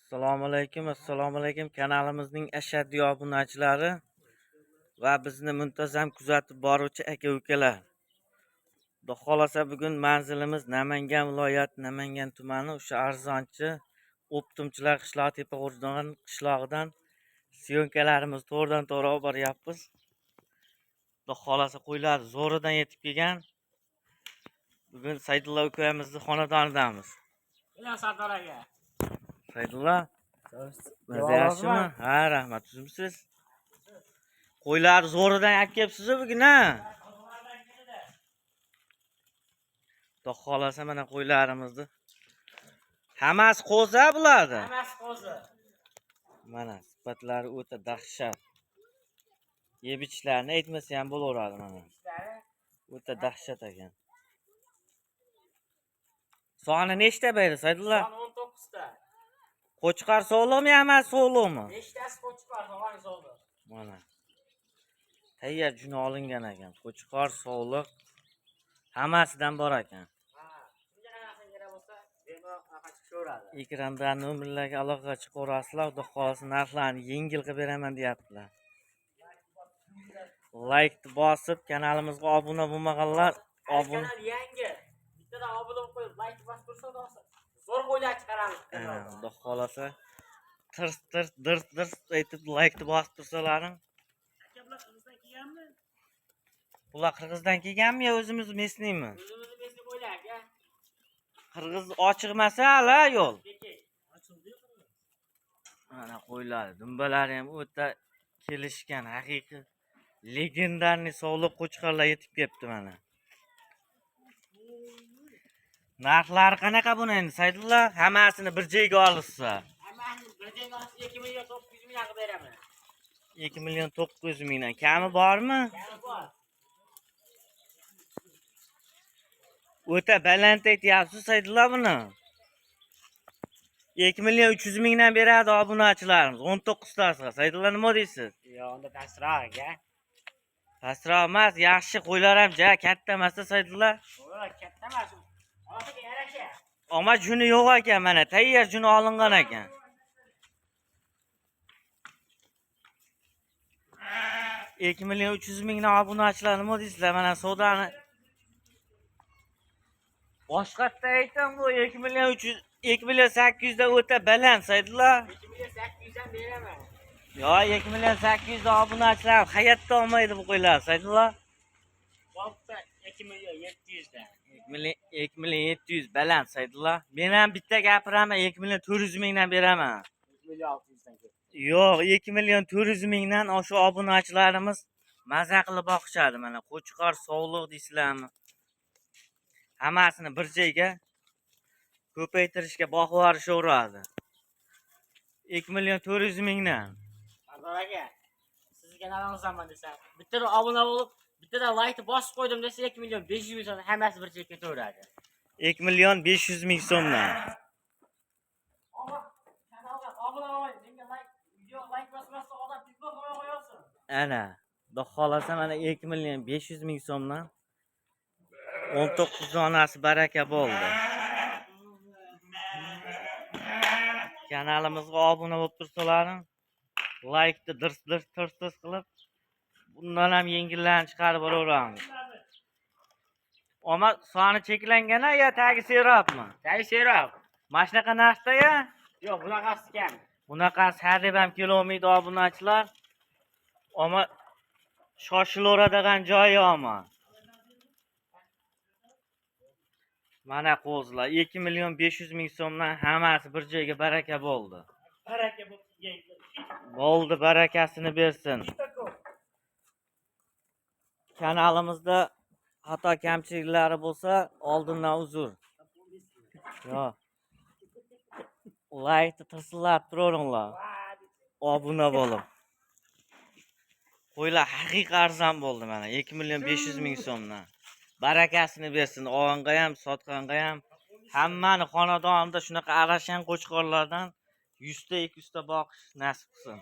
Assalomu alaykum. Kanalimizning ashaddiy obunachilari va bizni muntazam kuzatib boruvchi aka-ukalar. Xudo xolasa bugun manzilimiz Namangan viloyati Namangan tumani o'sha arzonchi optimchilar qishlog'i tepa g'urjdan qishlog'idan syomkalarimiz to'g'ridan-to'g'ri olib boryapmiz. Xudo xolasa qo'ylar zo'ridan yetib kelgan. Bugun Saydulla ukamizni xonadonidamiz. Sardor aka. Saydulla, yaxshimi? Ha, rahmat. Sizmisiz? Qo'ylar zo'ridan olib kelibsiz bugun, ha? Xudo xolasa mana qo'ylarimizni. Hammasi qo'za bulardi. Hammasi qo'zi. Mana sifatlari o'ta dahshat. Yeb ichishlarini aytmasa ham bo'laveradi mana. O'ta dahshat ekan. Soni nechta berdi, Saydulla? Son 19 ta. Qo'chqor sog'liqmi, hammasi sog'liqmi? 5 tasi qo'chqor, tog'ani sog'liq. Mana. Tayyor juni olingan ekan. Qo'chqor sog'liq hammasidan bor ekan. Ha, shunga qanaqa kerak bo'lsa, bemalol anaqa chiqaveradi. Ekrandan nomerlarga aloqa chiqarasizlar. Xudo xolasa narxlarni yengil qilib beraman deyaptilar. Like bosib, kanalimizga obuna bo'lmaganlar obuna. Kanal yangi. Bittadan obuna bo'lib qo'yib, like bosib tursa, zo'r qo'ylar chiqaramiz. Xudo xolasa tirs aytib like bosib tursalaring. Aka bular Qirg'izdan kelganmi? Bular Qirg'izdan kelganmi yo o'zimiz mesniymi? O'zimizni mesni qo'ylar aka. Qirg'iz ochiq emas hali yo'l. Ochildi-ku. Mana qo'ylar, dumbalari ham o'ta kelishgan, haqiqiy legendarniy sog'liq qo'chqorlar yetib kelibdi mana. Narxlari qanaqa buni endi Saydulla? Hammasini bir joyga olishsa. Hammasini bir joyga olsa 2 million 900 ming qilib beraman. 2 million 900 mingdan kami bormi? Kami bor. O'ta baland aytyapsiz Saydulla buni. 2 million 300 mingdan beradi obunachilarimiz 19 tasiga. Saydulla nima deysiz? Yo'q, unda pastroq aka. Pastroq emas, yaxshi qo'ylar ham ja katta emas Saydulla. Qo'ylar katta emas. Ortiga yarasha. Ammo juni yo'q ekan, mana tayyor juni olingan ekan. 2 million 300 mingdan obunachilar nima deysizlar? Mana savdoni boshqatda aytam bu 2 million 300 2 million 800 da o'ta baland Saydulla. 2 million 800 dan beraman. Yo 2 million 800 da obunachilar hayotda olmaydi bu qo'ylar Saydulla. Bo'pti 2 million 700 dan. 2 million 700 baland Saydulla. Men ham bitta gapiraman 2 million 400 mingdan beraman. 2 million 600 dan. Yo'q, 2 million 400 mingdan o'sha obunachilarimiz maza qilib boqishadi mana. Qo'chqor sog'liq deysizlarmi? Hammasini bir joyga ko'paytirishga boqib yuborishaveradi. 2 million 400 mingdan. Sardor aka, sizga kanalingizdan desam, bittada obuna bo'lib, bittada like bosib qo'ydim desa 2 million 500 ming so'm hammasi bir joyga ketaveradi. 2 million 500 ming so'mdan. Kanalga obuna bo'ling, menga video like bosmasa odam tiktok qo'yaversin. Ana, xudo xolasa mana 2 million 500 ming so'mdan 19 donasi baraka bo'ldi. Kanalimizga obuna bo'lib tursalaring, like ni tirs qilib, bundan ham yengillarni chiqarib boraveramiz. Ammo soni cheklangan-a yo tagi serapmi? Tagi seroq. Mana shunaqa narxda-ya? Yo'q, bunaqasi kam. Bunaqasi hadeb ham kelolmaydi obunachilar. Ammo shoshilaveradigan joyi yomon. Mana qo'zlar 2 million 500 ming so'mdan hammasi bir joyga baraka bo'ldi. Baraka bo'ldi. Bo'ldi, barakasini bersin. Kanalimizda xato kamchiliklari bo'lsa, oldindan uzr. Yo'q. Like tirsillab turaveringlar. Obuna bo'lib. Qo'ylar haqiqiy arzon bo'ldi mana 2 million 500 ming so'mdan. Barakasini bersin, og'anga ham, sotqanga ham. Hammani xonadonida shunaqa arashan qo'chqorlardan 100 ta 200 ta boqish nasib qilsin.